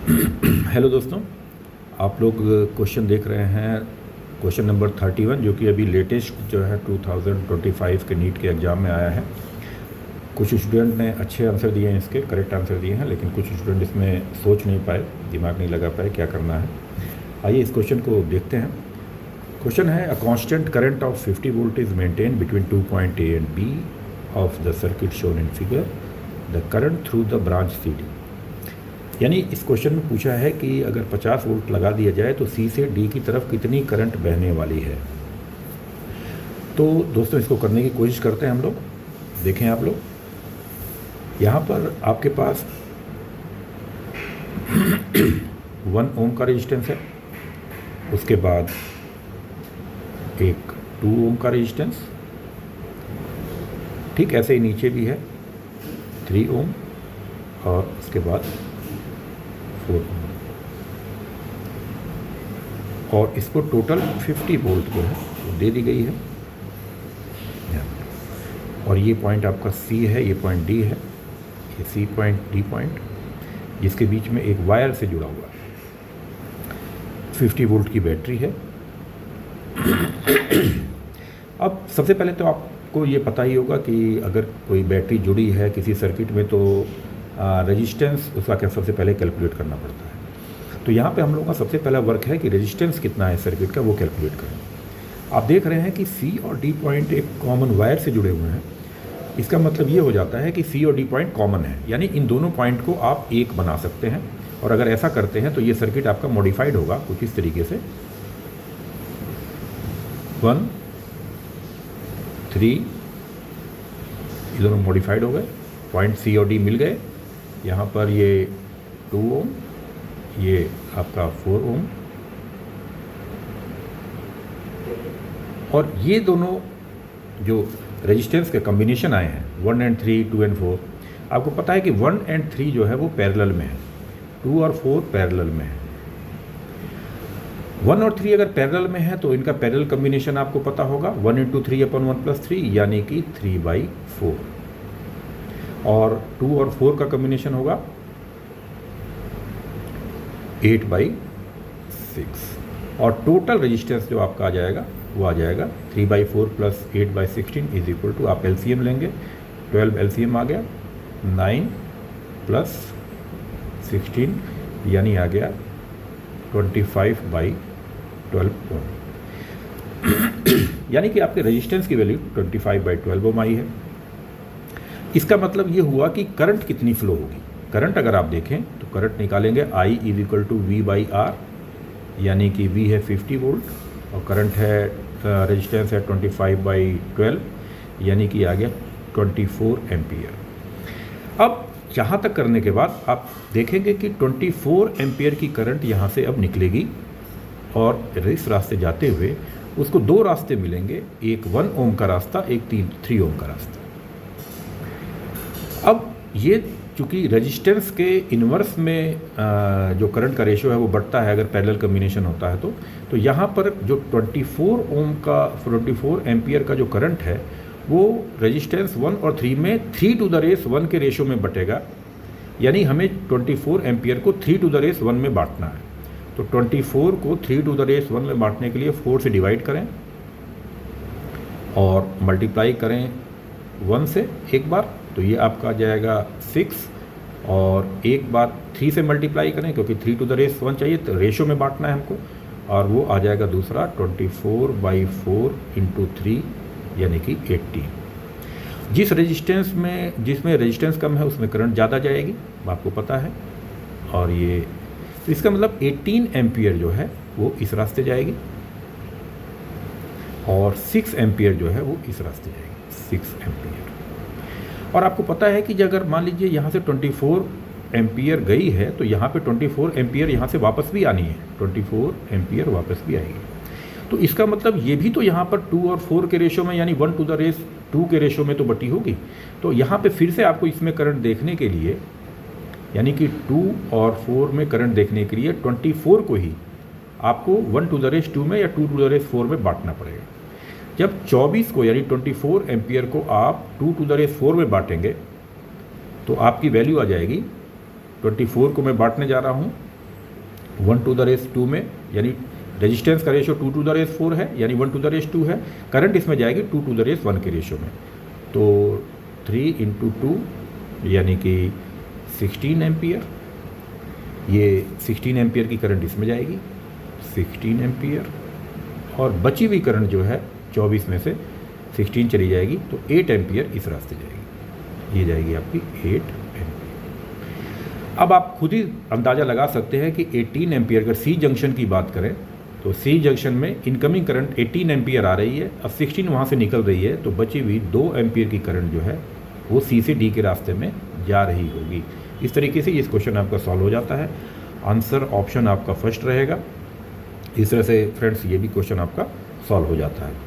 Hello दोस्तों, आप लोग क्वेश्चन देख रहे हैं क्वेश्चन नंबर 31 जो कि अभी लेटेस्ट जो है 2025 के नीट के एग्ज़ाम में आया है। कुछ स्टूडेंट ने अच्छे आंसर दिए हैं, इसके करेक्ट आंसर दिए हैं, लेकिन कुछ स्टूडेंट इसमें सोच नहीं पाए, दिमाग नहीं लगा पाए क्या करना है। आइए इस क्वेश्चन को देखते हैं। क्वेश्चन है, a constant current of 50 volt is maintain between 2 point A and B of the circuit shown in figure, the current through the branch C D. यानी इस क्वेश्चन में पूछा है कि अगर 50 वोल्ट लगा दिया जाए तो सी से डी की तरफ कितनी करंट बहने वाली है। तो दोस्तों इसको करने की कोशिश करते हैं हम लोग। देखें आप लोग, यहाँ पर आपके पास 1 ओम का रेजिस्टेंस है, उसके बाद एक 2 ओम का रेजिस्टेंस, ठीक ऐसे ही नीचे भी है 3 ओम और उसके बाद 4 ओम, और इसको टोटल 50 वोल्ट जो है वो दे दी गई है। और ये पॉइंट आपका सी है, ये पॉइंट डी है, ये सी पॉइंट डी पॉइंट, जिसके बीच में एक वायर से जुड़ा हुआ है। 50 वोल्ट की बैटरी है। अब सबसे पहले तो आपको ये पता ही होगा कि अगर कोई बैटरी जुड़ी है किसी सर्किट में तो रेजिस्टेंस उसका क्या सबसे पहले कैलकुलेट करना पड़ता है। तो यहाँ पे हम लोगों का सबसे पहला वर्क है कि रेजिस्टेंस कितना है सर्किट का वो कैलकुलेट करें। आप देख रहे हैं कि सी और डी पॉइंट एक कॉमन वायर से जुड़े हुए हैं। इसका मतलब ये हो जाता है कि सी और डी पॉइंट कॉमन है, यानी इन दोनों पॉइंट को आप एक बना सकते हैं। और अगर ऐसा करते हैं तो ये सर्किट आपका मॉडिफाइड होगा कुछ इस तरीके से। 1, 3 ये दोनों मॉडिफाइड हो गए, पॉइंट सी और डी मिल गए। यहाँ पर ये 2 ओम, ये आपका 4 ओम, और ये दोनों जो रेजिस्टेंस के कॉम्बिनेशन आए हैं 1 और 3, 2 और 4, आपको पता है कि 1 और 3 जो है वो पैरेलल में है, 2 और 4 पैरेलल में है। 1 और 3 अगर पैरेलल में है तो इनका पैरेलल कॉम्बिनेशन आपको पता होगा 1 × 3 / 1 + 3 यानी कि 3/4, और 2 और 4 का कॉम्बिनेशन होगा 8/6, और टोटल रेजिस्टेंस जो आपका आ जाएगा वो आ जाएगा 3/4 + 8/16 = आप एलसीएम लेंगे, 12 एलसीएम आ गया, 9 + 16 यानी आ गया 25/12 ओम। यानी कि आपके रेजिस्टेंस की वैल्यू 25/12 ओम आई है। इसका मतलब ये हुआ कि करंट कितनी फ्लो होगी। करंट अगर आप देखें तो करंट निकालेंगे I = V/R, यानी कि V है 50 वोल्ट और करंट है रेजिस्टेंस है 25/12 यानी कि आ गया 24 एम्पियर। अब यहाँ तक करने के बाद आप देखेंगे कि 24 एम्पियर की करंट यहाँ से अब निकलेगी, और इस रास्ते जाते हुए उसको 2 रास्ते मिलेंगे, एक 1 ओम का रास्ता, एक 3 ओम का रास्ता। अब ये चूँकि रेजिस्टेंस के इन्वर्स में जो करंट का रेशो है वो बढ़ता है अगर पैरेलल कॉम्बिनेशन होता है तो यहाँ पर जो 24 एम्पियर का जो करंट है वो रेजिस्टेंस 1 और 3 में 3⁻1 के रेशो में बटेगा। यानी हमें 24 एम्पियर को 3⁻1 में बांटना है। तो 24 को 3⁻1 में बांटने के लिए 4 से डिवाइड करें और मल्टीप्लाई करें 1 से एक बार, तो ये आपका आ जाएगा 6, और एक बार 3 से मल्टीप्लाई करें क्योंकि 3⁻1 चाहिए तो रेशो में बांटना है हमको, और वो आ जाएगा दूसरा 24/4 × 3 यानी कि 80। जिसमें रेजिस्टेंस कम है उसमें करंट ज़्यादा जाएगी, आपको पता है। और ये तो इसका मतलब 18 एम्पियर जो है वो इस रास्ते जाएगी, और 6 एम्पियर जो है वो इस रास्ते जाएगी, 6 एम्पियर। और आपको पता है कि अगर मान लीजिए यहाँ से 24 एम्पियर गई है तो यहाँ पे 24 एम्पियर यहाँ से वापस भी आनी है, 24 एम्पियर वापस भी आएगी। तो इसका मतलब ये भी तो यहाँ पर 2 और 4 के रेशो में यानी 1⁻2 के रेशो में तो बटी होगी। तो यहाँ पे फिर से आपको इसमें करंट देखने के लिए, यानी कि 2 और 4 में करंट देखने के लिए 24 को ही आपको 1⁻2 में या 2⁻4 में बांटना पड़ेगा। जब 24 को यानी 24 एम्पियर को आप 2⁻4 में बांटेंगे तो आपकी वैल्यू आ जाएगी, 24 को मैं बांटने जा रहा हूँ 1 टू द रेस 2 में, यानी रेजिस्टेंस का रेशो 2 टू द रेस 4 है, यानी 1 टू द रेस 2 है। करंट इसमें जाएगी 2 टू द रेस 1 के रेशो में, तो 3 इंटू 2 यानी कि 16 एम्पियर। ये 16 एम्पियर की करंट इसमें जाएगी, 16 एम्पियर, और बची हुई करंट जो है 24 में से 16 चली जाएगी, तो 8 एम्पियर इस रास्ते जाएगी। ये जाएगी आपकी 8 एम्पियर। अब आप खुद ही अंदाज़ा लगा सकते हैं कि 18 एम्पियर, अगर सी जंक्शन की बात करें तो सी जंक्शन में इनकमिंग करंट 18 एम्पियर आ रही है, अब 16 वहाँ से निकल रही है, तो बची हुई 2 एम्पियर की करंट जो है वो सी से डी के रास्ते में जा रही होगी। इस तरीके से इस क्वेश्चन आपका सॉल्व हो जाता है। आंसर ऑप्शन आपका फर्स्ट रहेगा। इस तरह से फ्रेंड्स ये भी क्वेश्चन आपका सॉल्व हो जाता है।